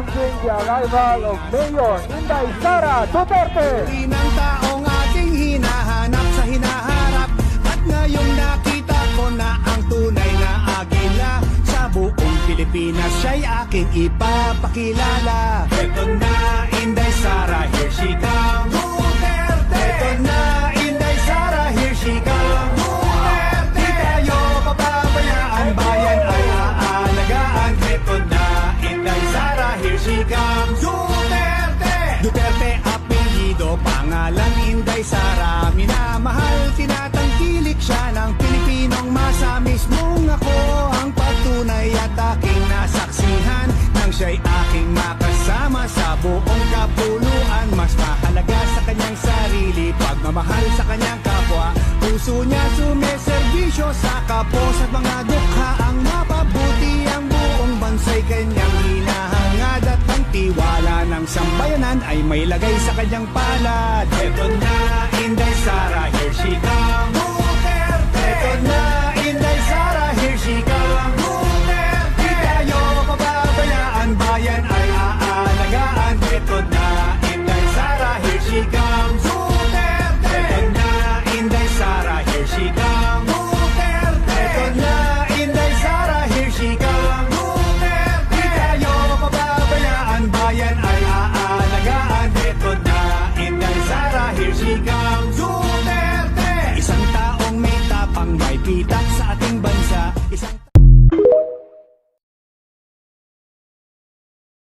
announcing the arrival of Mayor Inday Sara Duterte. Ng taong ating hinahanap sa hinaharap. At ngayong nakita ko na ang tunay na agila. Sa buong Pilipinas siya'y aking ipapakilala. Ito na, Inday Sara, here she comes. Duterte! Ito na, Inday Sara, here she comes. Duterte! Di tayo papabayaan, bayan ay aalagaan. Ito na, Inday Sara, here she comes. Duterte! Duterte apelyido, pangalan Inday Sara. Minamahal, tinatangkilik siya ng Pilipinong masa. Mismong ako ang patunay at aking nasaksihan nang siya'y aking makasama sa buong kapuluan. Mas mahalaga sa kanyang sarili, pagmamahal sa kanyang kapwa. Puso niya sumeserbisyo sa kapos at mga dukha. Ang mapabuti ang buong bansa'y kanyang hinahangad. At ang tiwala ng sambayanan ay may lagay sa kanyang palad. Ito na, Inday Sara, here she comes. Duterte! Ito na, Inday Sara, here she comes. Duterte! Di tayo pababayaan, bayan ay aalagaan. Ito na, Inday Sara, here she comes. Duterte! Ito na, Inday Sara, here she comes. Duterte! Ito na, Inday Sara, here she comes. Duterte! Di tayo pababayaan, bayan ay aalagaan. Ito na, Inday Sara, here she comes. Duterte! Isang taong may tapang, may pitak sa ating bansa. Isang